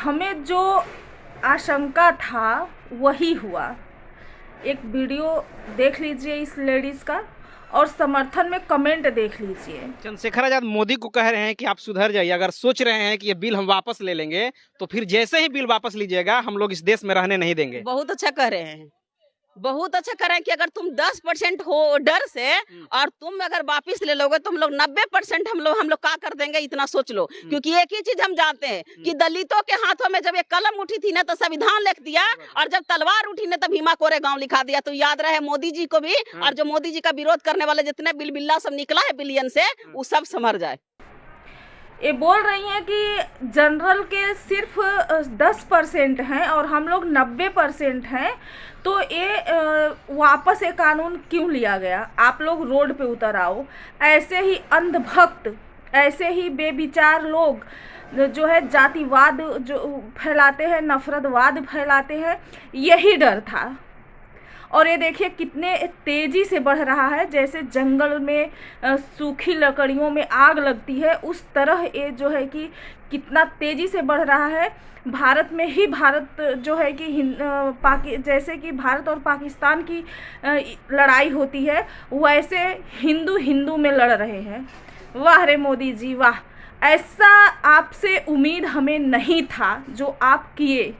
हमें जो आशंका था वही हुआ। एक वीडियो देख लीजिए इस लेडीज़ का और समर्थन में कमेंट देख लीजिए। चंद्रशेखर आजाद मोदी को कह रहे हैं कि आप सुधर जाइए, अगर सोच रहे हैं कि ये बिल हम वापस ले लेंगे तो फिर जैसे ही बिल वापस लीजिएगा हम लोग इस देश में रहने नहीं देंगे। बहुत अच्छा कर रहे हैं, बहुत अच्छा कर रहे हैं कि अगर तुम 10% हो डर से और तुम अगर वापिस ले लोगे तो हम लोग 90% हम लोग क्या कर देंगे, इतना सोच लो। क्योंकि एक ही चीज हम जानते हैं कि दलितों के हाथों में जब एक कलम उठी थी ना तो संविधान लिख दिया, और जब तलवार उठी ना तो भीमा कोरेगांव लिखा दिया। तो याद रहे मोदी जी को भी, और जो मोदी जी का विरोध करने वाले जितने बिलबिल्ला सब निकला है बिलियन से, वो सब संभर जाए। ये बोल रही हैं कि जनरल के सिर्फ 10% हैं और हम लोग 90% हैं, तो ये वापस ये कानून क्यों लिया गया? आप लोग रोड पे उतर आओ। ऐसे ही अंधभक्त, ऐसे ही बेविचार लोग जो है जातिवाद जो फैलाते हैं, नफरतवाद फैलाते हैं, यही डर था। और ये देखिए कितने तेज़ी से बढ़ रहा है, जैसे जंगल में सूखी लकड़ियों में आग लगती है उस तरह ये जो है कि कितना तेज़ी से बढ़ रहा है। भारत में ही भारत जो है कि जैसे कि भारत और पाकिस्तान की लड़ाई होती है, वैसे हिंदू हिंदू में लड़ रहे हैं। वाह रे मोदी जी वाह! ऐसा आपसे उम्मीद हमें नहीं था जो आप किए।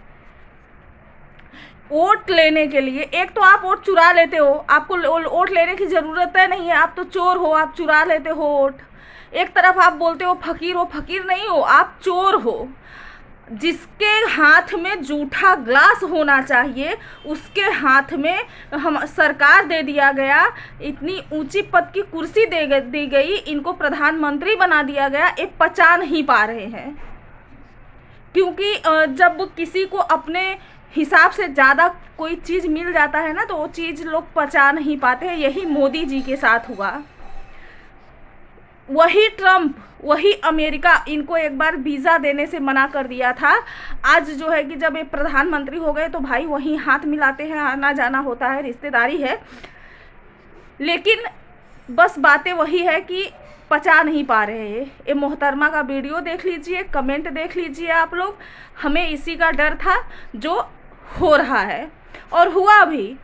वोट लेने के लिए, एक तो आप वोट चुरा लेते हो, आपको वोट लेने की ज़रूरत है नहीं है, आप तो चोर हो, आप चुरा लेते हो वोट। एक तरफ आप बोलते हो, फकीर नहीं हो, आप चोर हो। जिसके हाथ में जूठा ग्लास होना चाहिए उसके हाथ में हम सरकार दे दिया गया, इतनी ऊंची पद की कुर्सी दी गई, इनको प्रधानमंत्री बना दिया गया। ये पचा नहीं पा रहे हैं, क्योंकि जब किसी को अपने हिसाब से ज़्यादा कोई चीज़ मिल जाता है ना तो वो चीज़ लोग पचा नहीं पाते हैं। यही मोदी जी के साथ हुआ। वही ट्रम्प, वही अमेरिका इनको एक बार वीज़ा देने से मना कर दिया था। आज जो है कि जब ये प्रधानमंत्री हो गए तो भाई वहीं हाथ मिलाते हैं, आना जाना होता है, रिश्तेदारी है। लेकिन बस बातें वही है कि पचा नहीं पा रहे हैं। ये मोहतरमा का वीडियो देख लीजिए, कमेंट देख लीजिए आप लोग। हमें इसी का डर था जो हो रहा है और हुआ भी,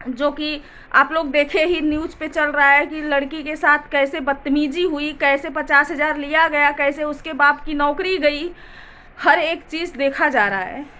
जो कि आप लोग देखे ही न्यूज़ पे चल रहा है कि लड़की के साथ कैसे बदतमीजी हुई, कैसे 50,000 लिया गया, कैसे उसके बाप की नौकरी गई। हर एक चीज़ देखा जा रहा है।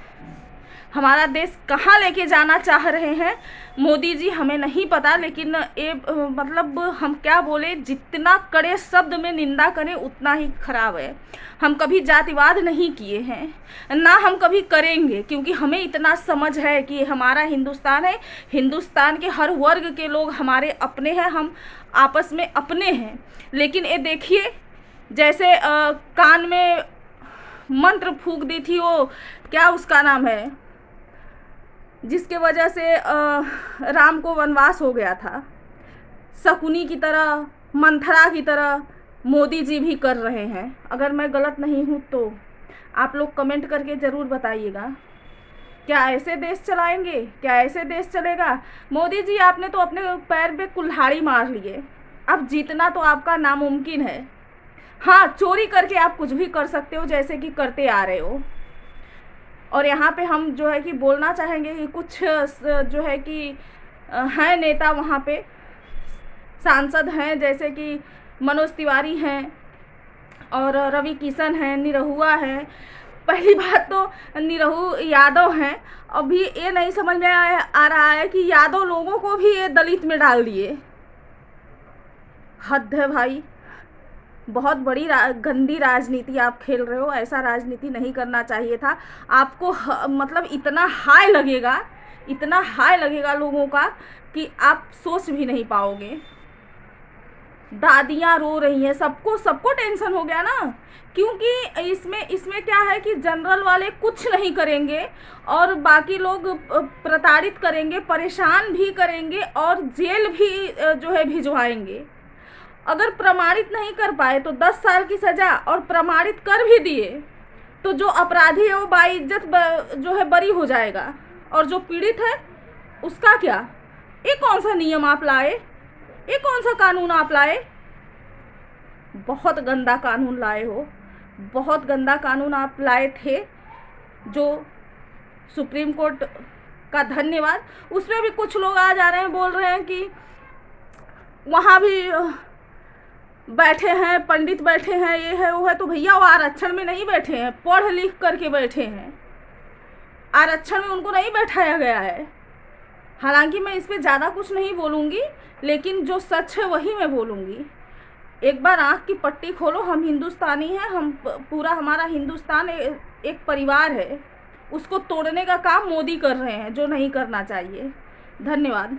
हमारा देश कहाँ लेके जाना चाह रहे हैं मोदी जी हमें नहीं पता, लेकिन ये मतलब हम क्या बोले, जितना कड़े शब्द में निंदा करें उतना ही खराब है। हम कभी जातिवाद नहीं किए हैं, ना हम कभी करेंगे, क्योंकि हमें इतना समझ है कि हमारा हिंदुस्तान है, हिंदुस्तान के हर वर्ग के लोग हमारे अपने हैं, हम आपस में अपने हैं। लेकिन ये देखिए, जैसे कान में मंत्र फूंक दी थी, वो क्या उसका नाम है, जिसके वजह से राम को वनवास हो गया था, शकुनी की तरह, मंथरा की तरह मोदी जी भी कर रहे हैं। अगर मैं गलत नहीं हूँ तो आप लोग कमेंट करके ज़रूर बताइएगा। क्या ऐसे देश चलाएंगे? क्या ऐसे देश चलेगा? मोदी जी आपने तो अपने पैर पे कुल्हाड़ी मार लिए, अब जीतना तो आपका नामुमकिन है। हाँ, चोरी करके आप कुछ भी कर सकते हो, जैसे कि करते आ रहे हो। और यहाँ पे हम जो है कि बोलना चाहेंगे कि कुछ जो है कि हैं नेता, वहाँ पे सांसद हैं, जैसे कि मनोज तिवारी हैं और रवि किशन हैं, निरहुआ हैं। पहली बात तो निरहु यादव हैं। अभी ये नहीं समझ में आ रहा है कि यादव लोगों को भी ये दलित में डाल दिए। हद है भाई, बहुत बड़ी गंदी राजनीति आप खेल रहे हो। ऐसा राजनीति नहीं करना चाहिए था आपको। मतलब इतना हाई लगेगा लोगों का कि आप सोच भी नहीं पाओगे। दादियाँ रो रही हैं, सबको टेंशन हो गया ना, क्योंकि इसमें क्या है कि जनरल वाले कुछ नहीं करेंगे और बाकी लोग प्रताड़ित करेंगे, परेशान भी करेंगे और जेल भी जो है भिजवाएंगे। अगर प्रमाणित नहीं कर पाए तो 10 साल की सज़ा, और प्रमाणित कर भी दिए तो जो अपराधी है वो बाइज्जत जो है बरी हो जाएगा, और जो पीड़ित है उसका क्या? ये कौन सा नियम आप लाए? ये कौन सा कानून आप लाए? बहुत गंदा कानून लाए हो, बहुत गंदा कानून आप लाए थे। जो सुप्रीम कोर्ट का धन्यवाद। उसमें भी कुछ लोग आ जा रहे हैं, बोल रहे हैं कि वहाँ भी बैठे हैं पंडित, बैठे हैं, ये है वो है। तो भैया वो आरक्षण में नहीं बैठे हैं, पढ़ लिख करके बैठे हैं, आरक्षण में उनको नहीं बैठाया गया है। हालांकि मैं इस पे ज़्यादा कुछ नहीं बोलूँगी, लेकिन जो सच है वही मैं बोलूँगी। एक बार आँख की पट्टी खोलो, हम हिंदुस्तानी हैं, हम पूरा हमारा हिंदुस्तान एक परिवार है। उसको तोड़ने का काम मोदी कर रहे हैं, जो नहीं करना चाहिए। धन्यवाद।